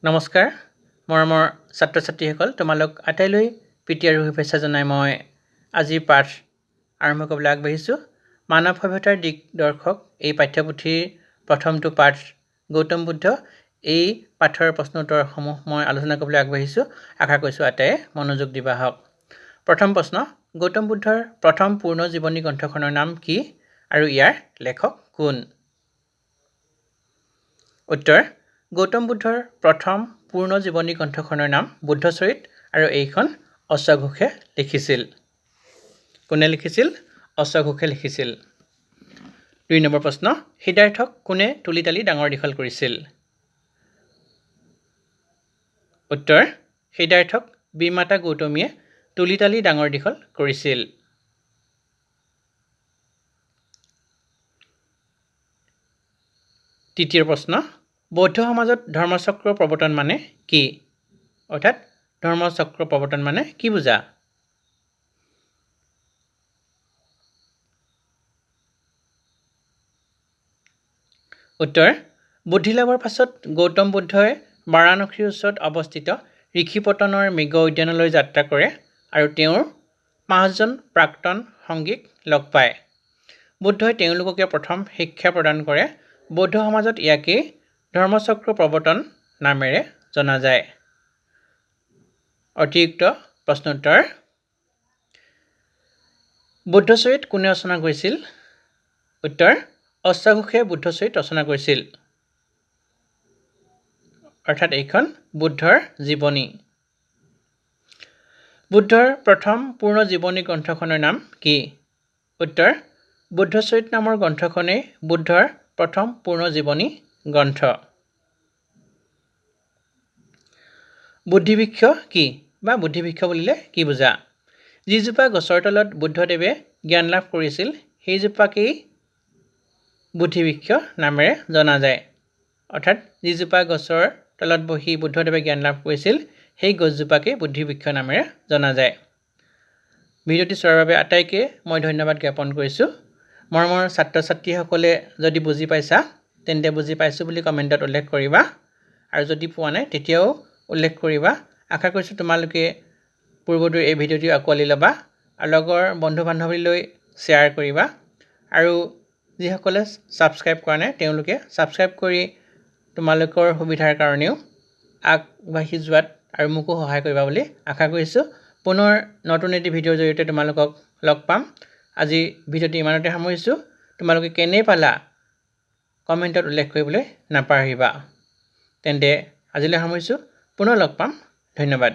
নমস্কাৰ মৰমৰ ছাত্ৰ ছাত্ৰীসকল তোমালোক আটাইলৈ প্ৰীতি আৰু শুভেচ্ছা জনাই মই আজিৰ পাঠ আৰম্ভ কৰিবলৈ আগবাঢ়িছোঁ। মানৱ সভ্যতাৰ দিশ দৰ্শক এই পাঠ্যপুথিৰ প্ৰথমটো পাঠ গৌতম বুদ্ধ। এই পাঠৰ প্ৰশ্ন উত্তৰসমূহ মই আলোচনা কৰিবলৈ আগবাঢ়িছোঁ। আশা কৰিছোঁ আটাইয়ে মনোযোগ দিবা হওক। প্ৰথম প্ৰশ্ন, গৌতম বুদ্ধৰ প্ৰথম পূৰ্ণ জীৱনী গ্ৰন্থখনৰ নাম কি আৰু ইয়াৰ লেখক কোন? উত্তৰ, গৌতম বুদ্ধৰ প্ৰথম পূৰ্ণ জীৱনী গ্ৰন্থখনৰ নাম বুদ্ধচৰিত আৰু এইখন অশ্বঘোষে লিখিছিল। কোনে লিখিছিল? অশ্বঘোষে লিখিছিল। 2 নম্বৰ প্ৰশ্ন, সিদ্ধাৰ্থক কোনে তুলি তালি ডাঙৰ দীঘল কৰিছিল? উত্তৰ, সিদ্ধাৰ্থক বীৰমাতা গৌতমীয়ে তুলি তালি ডাঙৰ দীঘল কৰিছিল। তৃতীয় প্ৰশ্ন, বৌদ্ধ সমাজত ধৰ্মচক্ৰ প্ৰৱৰ্তন মানে কি? অৰ্থাৎ ধৰ্মচক্ৰ প্ৰৱৰ্তন মানে কি বুজা? উত্তৰ, বুদ্ধি লাভৰ পাছত গৌতম বুদ্ধই বাৰাণসীৰ ওচৰত অৱস্থিত ঋষিপতনৰ মৃগ উদ্যানলৈ যাত্ৰা কৰে আৰু তেওঁৰ 5জন প্ৰাক্তন সংগীক লগ পায়। বুদ্ধই তেওঁলোককে প্ৰথম শিক্ষা প্ৰদান কৰে। বৌদ্ধ সমাজত ইয়াকেই ধৰ্মচক্ৰ প্ৰৱৰ্তন নামেৰে জনা যায়। অতিৰিক্ত প্ৰশ্নোত্তৰ, বুদ্ধচৰিত কোনে ৰচনা কৰিছিল? উত্তৰ, অশ্বঘোষে বুদ্ধচৰিত ৰচনা কৰিছিল। অৰ্থাৎ এইখন বুদ্ধৰ জীৱনী। বুদ্ধৰ প্ৰথম পূৰ্ণ জীৱনী গ্ৰন্থখনৰ নাম কি? উত্তৰ, বুদ্ধচৰিত নামৰ গ্ৰন্থখনেই বুদ্ধৰ প্ৰথম পূৰ্ণ জীৱনী গ্ৰন্থ। বুদ্ধিবৃক্ষ কি বা বুদ্ধিবৃক্ষ বুলিলে কি বুজা? যিজোপা গছৰ তলত বুদ্ধদেৱে জ্ঞান লাভ কৰিছিল সেইজোপাকেই বুদ্ধিবৃক্ষ নামেৰে জনা যায়। অৰ্থাৎ যিজোপা গছৰ তলত বহি বুদ্ধদেৱে জ্ঞান লাভ কৰিছিল সেই গছজোপাকেই বুদ্ধিবৃক্ষ নামেৰে জনা যায়। ভিডিঅ'টি চোৱাৰ বাবে আটাইকে মই ধন্যবাদ জ্ঞাপন কৰিছোঁ। মৰমৰ ছাত্ৰ ছাত্ৰীসকলে যদি বুজি পাইছা তেন্তে বুজি পাইছোঁ বুলি কমেণ্টত উল্লেখ কৰিবা আৰু যদি পোৱা নাই তেতিয়াও উল্লেখ কৰিবা। আশা কৰিছোঁ তোমালোকে পূৰ্বদৰে এই ভিডিঅ'টি আঁকোৱালি ল'বা আৰু লগৰ বন্ধু বান্ধৱীলৈ শ্বেয়াৰ কৰিবা আৰু যিসকলে ছাবস্ক্ৰাইব কৰা নাই তেওঁলোকে ছাবস্ক্ৰাইব কৰি তোমালোকৰ সুবিধাৰ কাৰণেও আগবাঢ়ি যোৱাত আৰু মোকো সহায় কৰিবা বুলি আশা কৰিছোঁ। পুনৰ নতুন এটি ভিডিঅ'ৰ জৰিয়তে তোমালোকক লগ পাম। আজি ভিডিঅ'টি ইমানতে সামৰিছোঁ। তোমালোকে কেনে পালা কমেণ্টত উল্লেখ কৰিবলৈ নাপাহৰিবা। তেন্তে আজিলৈ সামৰিছোঁ। পুনৰ লগ পাম। ধন্যবাদ।